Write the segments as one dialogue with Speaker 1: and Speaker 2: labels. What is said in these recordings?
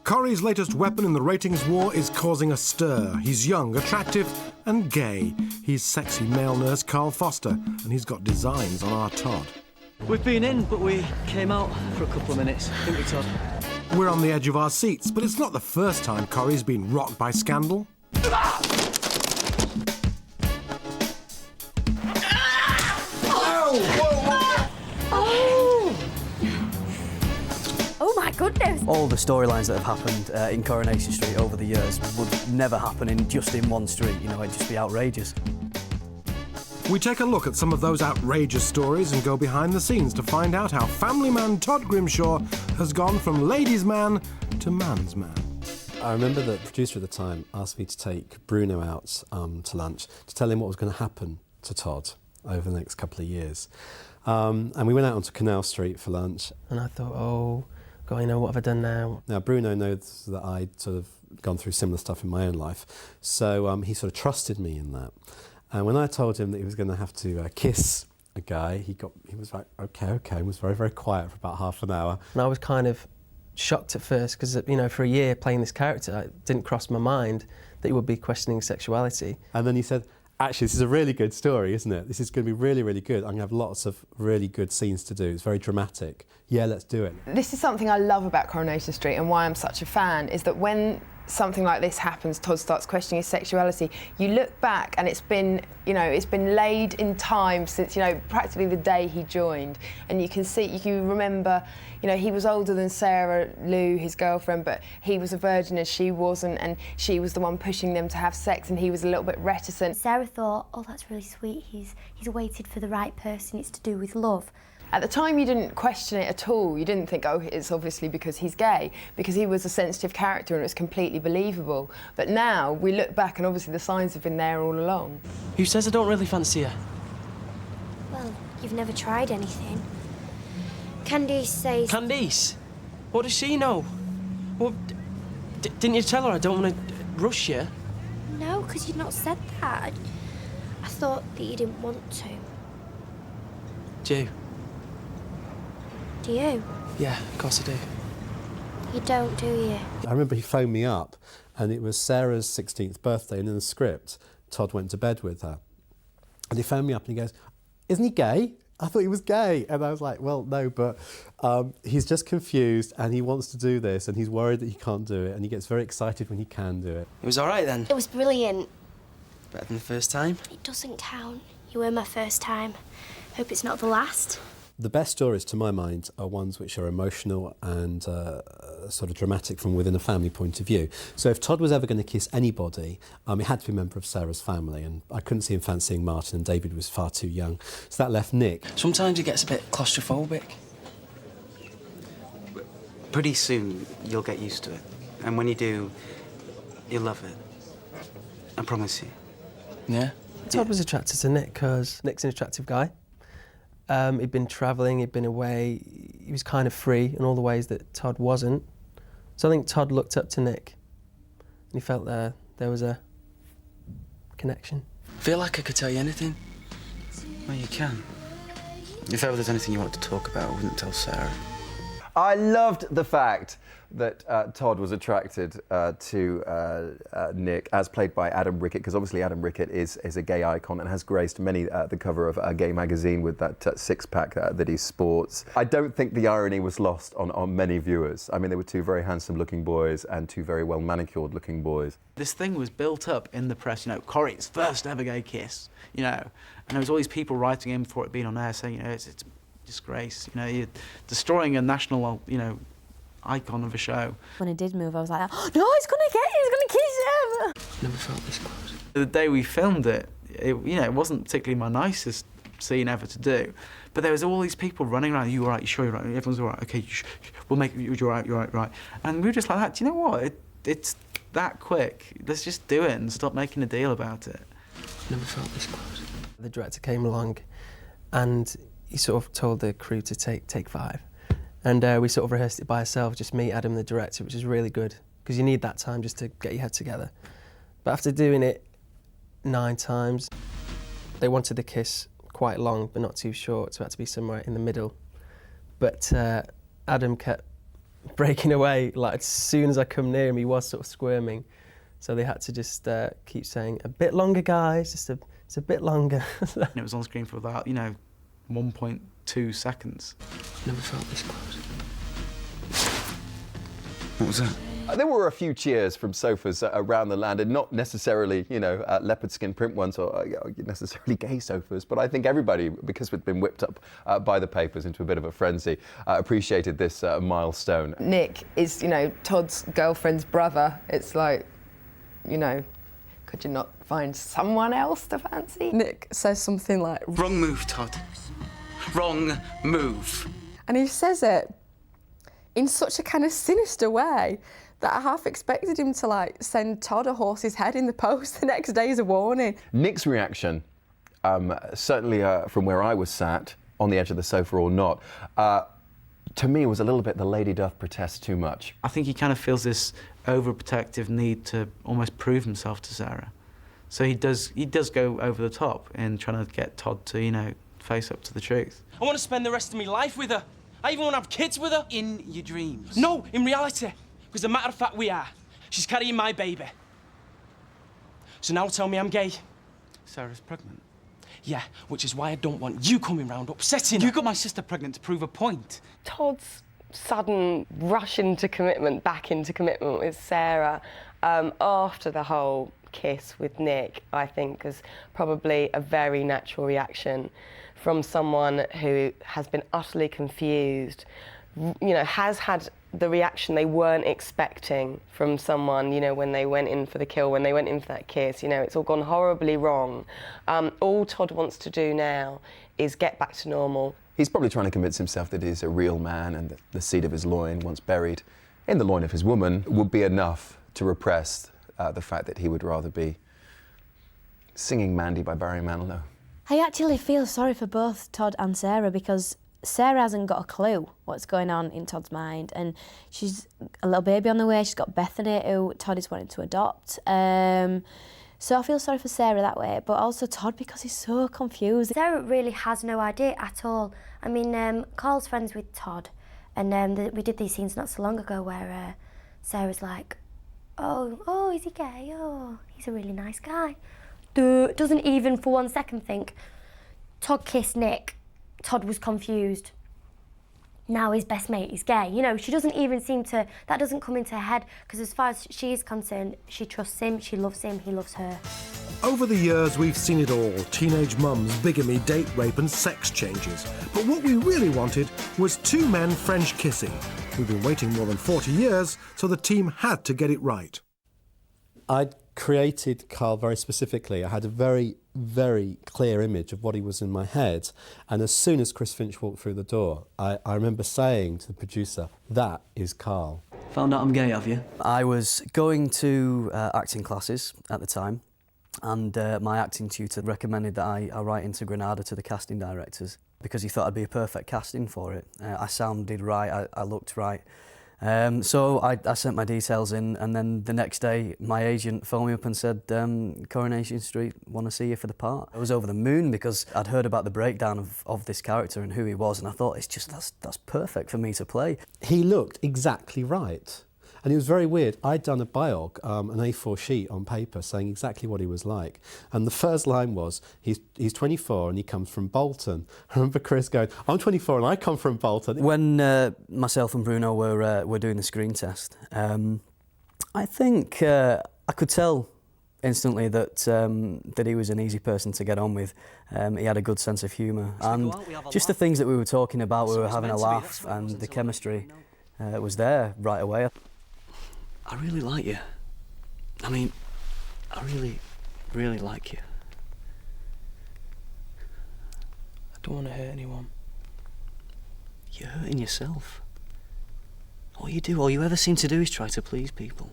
Speaker 1: Corrie's latest weapon in the ratings war is causing a stir. He's young, attractive and gay. He's sexy male nurse Karl Foster, and he's got designs on our Todd.
Speaker 2: We've been in, but we came out for a couple of minutes, didn't we, Todd?
Speaker 1: We're on the edge of our seats, but it's not the first time Corrie's been rocked by scandal.
Speaker 3: Oh my goodness!
Speaker 2: All the storylines that have happened in Coronation Street over the years would never happen in just in one street, you know, it'd just be outrageous.
Speaker 1: We take a look at some of those outrageous stories and go behind the scenes to find out how family man Todd Grimshaw has gone from ladies' man to man's man.
Speaker 4: I remember the producer at the time asked me to take Bruno out to lunch to tell him what was going to happen to Todd over the next couple of years. And we went out onto Canal Street for lunch.
Speaker 5: And I thought, oh, God, you know, what have I done now?
Speaker 4: Now, Bruno knows that I'd sort of gone through similar stuff in my own life, so he sort of trusted me in that. And when I told him that he was going to have to kiss a guy, he was like, okay, and was very, very quiet for about half an hour.
Speaker 5: And I was kind of shocked at first because, you know, for a year playing this character, it didn't cross my mind that he would be questioning sexuality.
Speaker 4: And then he said, actually, this is a really good story, isn't it? This is going to be really, really good. I'm going to have lots of really good scenes to do. It's very dramatic. Yeah, let's do it.
Speaker 6: This is something I love about Coronation Street and why I'm such a fan, is that when something like this happens, Todd starts questioning his sexuality, you look back and it's been, you know, it's been laid in time since, you know, practically the day he joined. And you can see, you can remember, you know, he was older than Sarah Lou, his girlfriend, but he was a virgin as she wasn't, and she was the one pushing them to have sex, and he was a little bit reticent.
Speaker 3: Sarah thought, oh, that's really sweet, he's waited for the right person, it's to do with love.
Speaker 6: At the time, you didn't question it at all. You didn't think, oh, it's obviously because he's gay, because he was a sensitive character and it was completely believable. But now, we look back and obviously the signs have been there all along.
Speaker 2: Who says I don't really fancy her?
Speaker 3: Well, you've never tried anything. Candice says...
Speaker 2: Candice? What does she know? Well, didn't you tell her I don't want to rush you?
Speaker 3: No, because you'd not said that. I thought that you didn't want to.
Speaker 2: Do you?
Speaker 3: Do you?
Speaker 2: Yeah, of course I do.
Speaker 3: You don't, do you?
Speaker 4: I remember he phoned me up and it was Sarah's 16th birthday, and in the script, Todd went to bed with her. And he phoned me up and he goes, isn't he gay? I thought he was gay. And I was like, well, no, but he's just confused and he wants to do this and he's worried that he can't do it, and he gets very excited when he can do it.
Speaker 2: It was all right then?
Speaker 3: It was brilliant.
Speaker 2: Better than the first time?
Speaker 3: It doesn't count. You were my first time. Hope it's not the last.
Speaker 4: The best stories, to my mind, are ones which are emotional and sort of dramatic from within a family point of view. So if Todd was ever going to kiss anybody, it had to be a member of Sarah's family, and I couldn't see him fancying Martin, and David was far too young. So that left Nick.
Speaker 2: Sometimes he gets a bit claustrophobic.
Speaker 7: Pretty soon, you'll get used to it. And when you do, you'll love it. I promise you.
Speaker 2: Yeah?
Speaker 5: Todd was attracted to Nick because Nick's an attractive guy. He'd been travelling, he'd been away, he was kind of free in all the ways that Todd wasn't. So I think Todd looked up to Nick and he felt there was a connection.
Speaker 7: I feel like I could tell you anything. Well, you can. If ever there's anything you want to talk about, I wouldn't tell Sarah.
Speaker 8: I loved the fact that Todd was attracted to Nick, as played by Adam Rickett, because obviously Adam Rickett is a gay icon and has graced many the cover of a gay magazine with that six-pack that he sports. I don't think the irony was lost on many viewers. I mean, they were two very handsome-looking boys and two very well-manicured-looking boys.
Speaker 7: This thing was built up in the press, you know, Corrie's first ever gay kiss, you know, and there was all these people writing in before it being on air saying, you know, it's a disgrace, you know, you're destroying a national, you know, icon of a show.
Speaker 3: When I did move, I was like, oh, no, he's gonna kiss him!
Speaker 2: Never felt this close.
Speaker 7: The day we filmed it, you know, it wasn't particularly my nicest scene ever to do, but there was all these people running around, you all right, you sure you're right, everyone's all right, okay, we'll make you, you're right. And we were just like that, do you know what, it's that quick, let's just do it and stop making a deal about it.
Speaker 2: Never felt this close.
Speaker 5: The director came along and he sort of told the crew to take 5. And we sort of rehearsed it by ourselves, just me, Adam, the director, which is really good, because you need that time just to get your head together. But after doing it 9 times, they wanted the kiss quite long, but not too short, so it had to be somewhere in the middle. But Adam kept breaking away. Like, as soon as I come near him, he was sort of squirming. So they had to just keep saying, a bit longer, guys, just a bit longer.
Speaker 7: And it was on screen for about, 1.2 seconds.
Speaker 5: Never felt this close.
Speaker 9: What was that?
Speaker 8: There were a few cheers from sofas around the land, and not necessarily, leopard skin print ones or necessarily gay sofas, but I think everybody, because we'd been whipped up by the papers into a bit of a frenzy, appreciated this milestone.
Speaker 6: Nick is, Todd's girlfriend's brother. It's like, could you not find someone else to fancy?
Speaker 10: Nick says something like,
Speaker 9: Wrong move, Todd. Wrong move.
Speaker 10: and he says it in such a kind of sinister way that I half expected him to send Todd a horse's head in the post the next day as a warning.
Speaker 8: Nick's reaction, certainly from where I was sat, on the edge of the sofa or not, to me was a little bit the lady doth protest too much.
Speaker 7: I think he kind of feels this overprotective need to almost prove himself to Sarah. So he does go over the top in trying to get Todd to, face up to the truth.
Speaker 11: I want to spend the rest of my life with her. I even want to have kids with her.
Speaker 9: In your dreams?
Speaker 11: No, in reality. Because as a matter of fact, we are. She's carrying my baby. So now tell me I'm gay.
Speaker 7: Sarah's pregnant.
Speaker 11: Yeah, which is why I don't want you coming round upsetting her.
Speaker 9: You got my sister pregnant to prove a point.
Speaker 12: Todd's sudden rush into commitment, back into commitment with Sarah, after the whole kiss with Nick, I think is probably a very natural reaction from someone who has been utterly confused, has had the reaction they weren't expecting from someone, when they went in for the kill, when they went in for that kiss, it's all gone horribly wrong. All Todd wants to do now is get back to normal.
Speaker 8: He's probably trying to convince himself that he's a real man and that the seed of his loin, once buried in the loin of his woman, would be enough to repress the fact that he would rather be singing Mandy by Barry Manilow.
Speaker 3: I actually feel sorry for both Todd and Sarah because Sarah hasn't got a clue what's going on in Todd's mind, and she's a little baby on the way. She's got Bethany, who Todd is wanting to adopt. So I feel sorry for Sarah that way, but also Todd because he's so confused. Sarah really has no idea at all. I mean, Karl's friends with Todd, and we did these scenes not so long ago where Sarah's like, oh, is he gay? Oh, he's a really nice guy. Doesn't even for 1 second think, Todd kissed Nick. Todd was confused. Now his best mate is gay. She doesn't even seem to, that doesn't come into her head, because as far as she is concerned, she trusts him, she loves him, he loves her.
Speaker 1: Over the years, we've seen it all. Teenage mums, bigamy, date rape and sex changes. But what we really wanted was two men French kissing. We've been waiting more than 40 years, so the team had to get it right.
Speaker 4: I'd created Karl very specifically. I had a very, very clear image of what he was in my head. And as soon as Chris Finch walked through the door, I remember saying to the producer, that is Karl.
Speaker 2: Found out I'm gay, have you? I was going to acting classes at the time, and my acting tutor recommended that I write into Granada to the casting directors because he thought I'd be a perfect casting for it. I sounded right, I looked right. So I sent my details in, and then the next day my agent phoned me up and said, Coronation Street want to see you for the part. I was over the moon because I'd heard about the breakdown of this character and who he was, and I thought, it's just, that's perfect for me to play.
Speaker 4: He looked exactly right. And it was very weird. I'd done a biog, an A4 sheet on paper saying exactly what he was like. And the first line was, he's 24 and he comes from Bolton. I remember Chris going, I'm 24 and I come from Bolton.
Speaker 2: When myself and Bruno were doing the screen test, I think I could tell instantly that he was an easy person to get on with. He had a good sense of humour. And just the things that we were talking about, we were having a laugh, and the chemistry was there right away. I really like you. I mean, I really, really like you.
Speaker 5: I don't want to hurt anyone.
Speaker 2: You're hurting yourself. All you ever seem to do is try to please people.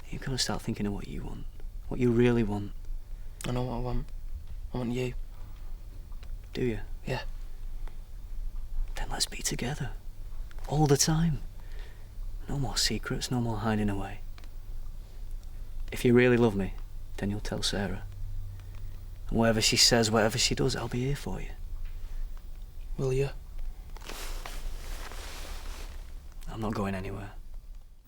Speaker 2: You've got to start thinking of what you want, what you really want.
Speaker 5: I know what I want. I want you.
Speaker 2: Do you?
Speaker 5: Yeah.
Speaker 2: Then let's be together. All the time. No more secrets, no more hiding away. If you really love me, then you'll tell Sarah. And whatever she says, whatever she does, I'll be here for you.
Speaker 5: Will you?
Speaker 2: I'm not going anywhere.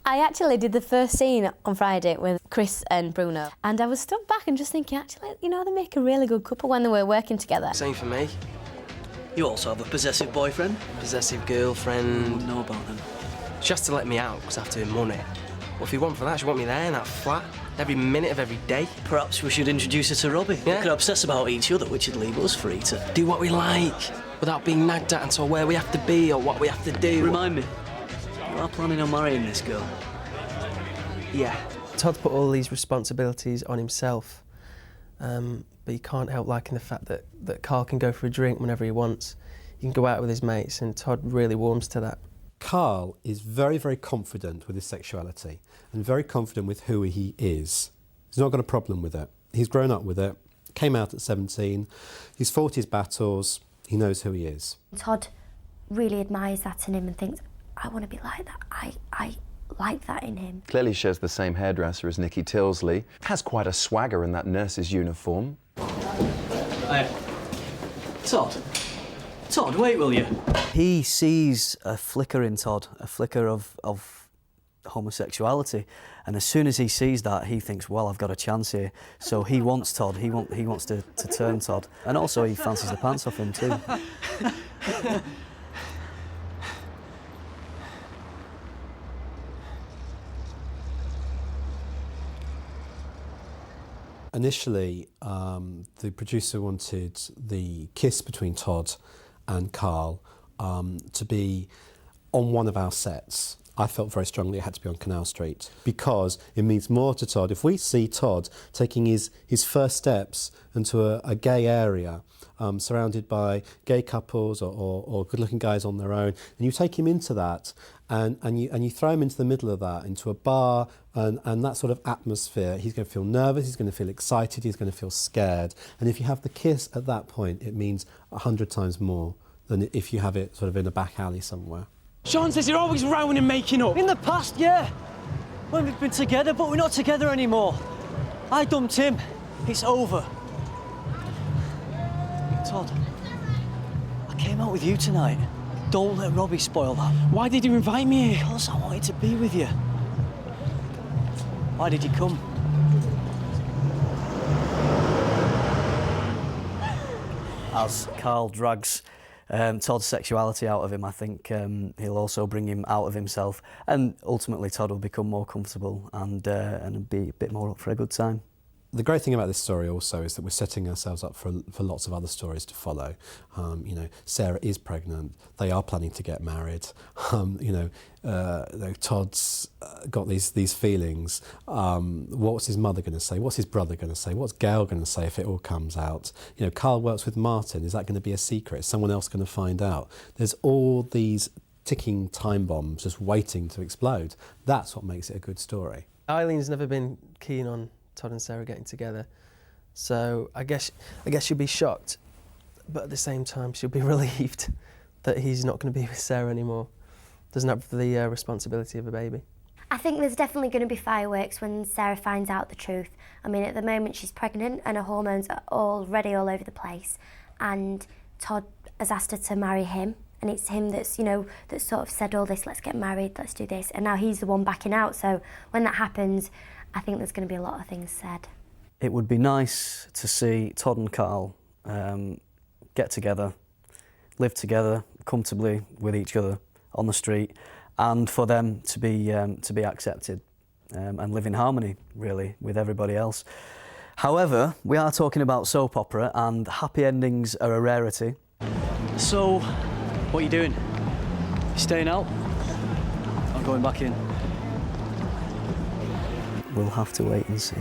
Speaker 3: I actually did the first scene on Friday with Chris and Bruno, and I was stood back and just thinking, actually, you know, they make a really good couple when they were working together.
Speaker 5: Same for me.
Speaker 2: You also have a possessive boyfriend?
Speaker 5: Possessive girlfriend.
Speaker 2: Know about them.
Speaker 5: She has to let me out because I have to earn money. Well, if you want for that, she want me there in that flat every minute of every day.
Speaker 2: Perhaps we should introduce her to Robbie.
Speaker 5: Yeah.
Speaker 2: We could obsess about each other, which would leave us free to
Speaker 5: do what we like without being nagged at and told where we have to be or what we have to do.
Speaker 2: Remind me, you are planning on marrying this girl?
Speaker 5: Yeah. Todd put all these responsibilities on himself, but you can't help liking the fact that Karl can go for a drink whenever he wants. He can go out with his mates, and Todd really warms to that.
Speaker 4: Karl is very, very confident with his sexuality and very confident with who he is. He's not got a problem with it. He's grown up with it, came out at 17, he's fought his battles, he knows who he is.
Speaker 13: Todd really admires that in him and thinks, I want to be like that. I like that in him.
Speaker 8: Clearly shares the same hairdresser as Nicky Tilsley. Has quite a swagger in that nurse's uniform.
Speaker 2: Todd, wait, will you? He sees a flicker in Todd, a flicker of homosexuality, and as soon as he sees that, he thinks, well, I've got a chance here. So he wants Todd, he wants to turn Todd, and also he fancies the pants off him too.
Speaker 4: Initially, the producer wanted the kiss between Todd and Karl to be on one of our sets. I felt very strongly it had to be on Canal Street because it means more to Todd. If we see Todd taking his first steps into a gay area, surrounded by gay couples or good-looking guys on their own, and you take him into that and you throw him into the middle of that, into a bar and that sort of atmosphere, he's going to feel nervous, he's going to feel excited, he's going to feel scared. And if you have the kiss at that point, it means 100 times more than if you have it sort of in a back alley somewhere.
Speaker 11: Sean says you're always rowing and making up.
Speaker 2: In the past, yeah. When we've been together, but we're not together anymore. I dumped him. It's over. Todd, I came out with you tonight. Don't let Robbie spoil that.
Speaker 11: Why did you invite me here?
Speaker 2: Because I wanted to be with you. Why did you come? As Karl drags Todd's sexuality out of him, I think he'll also bring him out of himself, and ultimately Todd will become more comfortable and be a bit more up for a good time.
Speaker 4: The great thing about this story also is that we're setting ourselves up for lots of other stories to follow. You know, Sarah is pregnant. They are planning to get married. Todd's got these feelings. What's his mother going to say? What's his brother going to say? What's Gail going to say if it all comes out? You know, Karl works with Martin. Is that going to be a secret? Is someone else going to find out? There's all these ticking time bombs just waiting to explode. That's what makes it a good story.
Speaker 5: Eileen's never been keen on Todd and Sarah getting together, so I guess she'll be shocked, but at the same time she'll be relieved that he's not going to be with Sarah anymore. Doesn't have the responsibility of a baby.
Speaker 13: I think there's definitely going to be fireworks when Sarah finds out the truth. I mean, at the moment she's pregnant and her hormones are already all over the place, and Todd has asked her to marry him, and it's him that's, you know, that sort of said all this, let's get married, let's do this, and now he's the one backing out. So when that happens, I think there's going to be a lot of things said.
Speaker 2: It would be nice to see Todd and Karl get together, live together comfortably with each other on the street, and for them to be accepted and live in harmony, really, with everybody else. However, we are talking about soap opera, and happy endings are a rarity. So, what are you doing? You staying out? Or going back in? We'll have to wait and see.